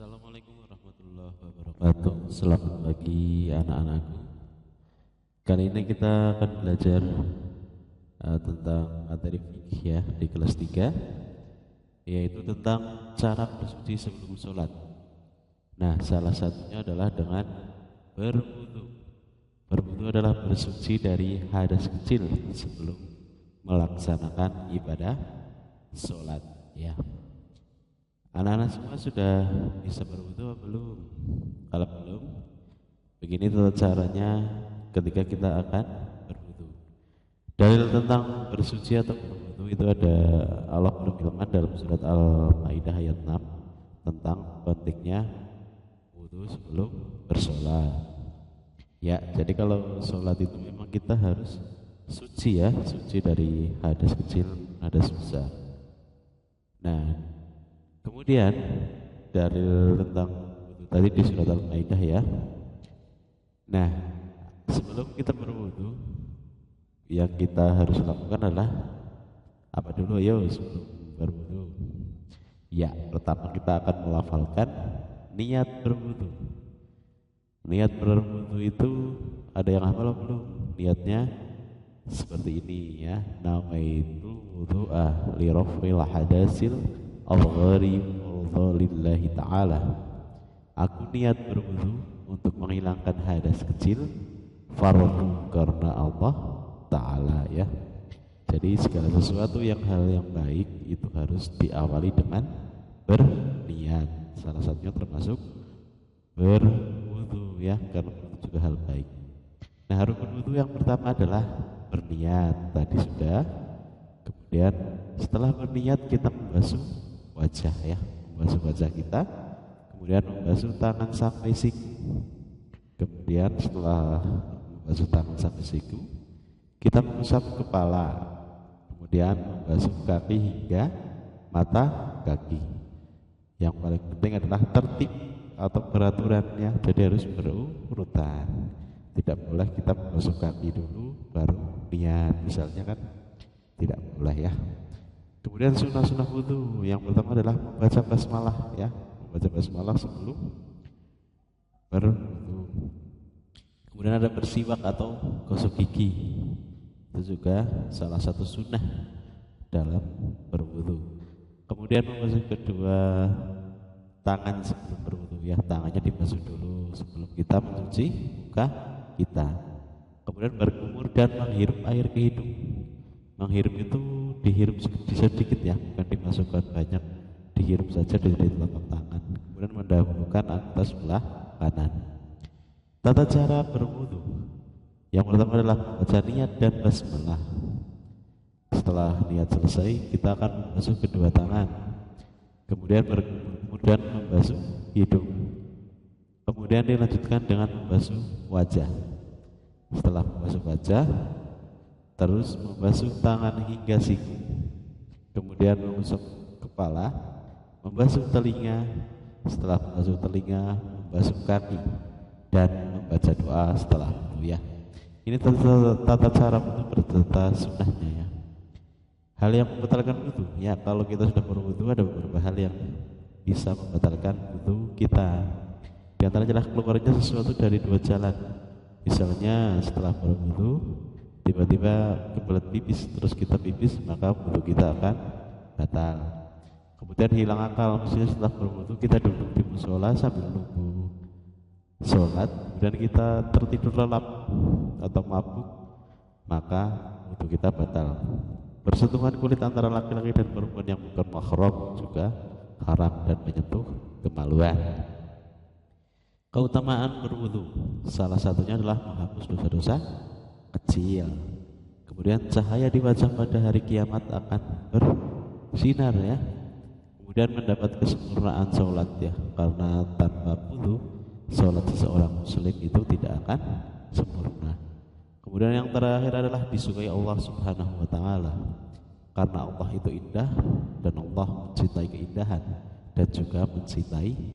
Assalamualaikum warahmatullahi wabarakatuh. Selamat pagi anak-anakku. Kali ini kita akan belajar tentang materi fikih ya di kelas 3, yaitu tentang cara bersuci sebelum sholat. Nah, salah satunya adalah dengan berwudu. Berwudu adalah bersuci dari hadas kecil sebelum melaksanakan ibadah sholat ya. Anak-anak semua sudah bisa berwudu atau belum? Kalau belum, begini tata caranya ketika kita akan berwudu. Dalil tentang bersuci atau berwudu itu ada Allah berfirman dalam surat Al-Maidah ayat 6 tentang pentingnya wudu sebelum bersolat. Ya, jadi kalau sholat itu memang kita harus suci ya, suci dari hadas kecil, hadas besar. Nah, kemudian dalil tentang wudu tadi di surat Al-Maidah ya. Nah, sebelum kita berwudu, yang kita harus lakukan adalah apa dulu? Ayo sebelum berwudu. Ya, pertama kita akan melafalkan niat berwudu. Niat berwudu itu ada yang hafal belum? Niatnya seperti ini ya. Nawaitu wudu'a li raf'il hadasil lillahi ta'ala. Aku niat berwudu untuk menghilangkan hadas kecil fardu karena Allah ta'ala ya. Jadi segala sesuatu hal yang baik itu harus diawali dengan berniat. Salah satunya termasuk berwudu ya, karena itu juga hal baik. Nah, rukun wudu yang pertama adalah berniat, tadi sudah. Kemudian setelah berniat kita membasuh wajah ya, membasuh wajah kita, kemudian membasuh tangan sampai siku. Kemudian setelah membasuh tangan sampai siku, kita mengusap kepala, kemudian membasuh kaki hingga mata kaki. Yang paling penting adalah tertib atau peraturannya, jadi harus berurutan. Tidak boleh kita membasuh kaki dulu baru niat, misalnya kan tidak boleh ya. Kemudian sunnah-sunnah wudu yang pertama adalah membaca basmalah ya, membaca basmalah sebelum berwudu. Kemudian ada bersiwak atau gosok gigi, itu juga salah satu sunnah dalam berwudu. Kemudian membasuh kedua tangan sebelum berwudu ya, tangannya dibasuh dulu sebelum kita mencuci muka kita. Kemudian berkumur dan menghirup air ke hidung. Menghirup itu dihirup sedikit ya, bukan dimasukkan banyak, dihirup saja dari telapak tangan. Kemudian mendahulukan anggota sebelah kanan. Tata cara berwudu yang pertama adalah membaca niat dan basmalah. Setelah niat selesai, kita akan membasuh kedua tangan, kemudian berkumur dan membasuh hidung. Kemudian dilanjutkan dengan membasuh wajah. Setelah membasuh wajah, terus membasuh tangan hingga siku, kemudian mengusap kepala, membasuh telinga. Setelah membasuh telinga, membasuh kaki dan membaca doa setelah itu ya. Ini tata cara wudu berserta sunnahnya ya. Hal yang membatalkan wudu ya, kalau kita sudah berwudu ada beberapa hal yang bisa membatalkan wudu kita. Di antaranya adalah keluarnya sesuatu dari dua jalan. Misalnya setelah berwudu tiba-tiba kebelet pipis, terus kita pipis, maka wudu kita akan batal. Kemudian hilang akal, misalnya setelah berwudu kita duduk di musola sambil nunggu sholat, kemudian kita tertidur lelap atau mabuk, maka wudu kita batal. Bersentuhan kulit antara laki-laki dan perempuan yang bukan mahram juga haram dan menyentuh kemaluan. Keutamaan berwudu salah satunya adalah menghapus dosa-dosa kecil. Kemudian cahaya di wajah pada hari kiamat akan bersinar ya. Kemudian mendapat kesempurnaan sholat ya, karena tanpa wudu sholat seseorang muslim itu tidak akan sempurna. Kemudian yang terakhir adalah disukai Allah Subhanahu wa ta'ala, karena Allah itu indah dan Allah mencintai keindahan dan juga mencintai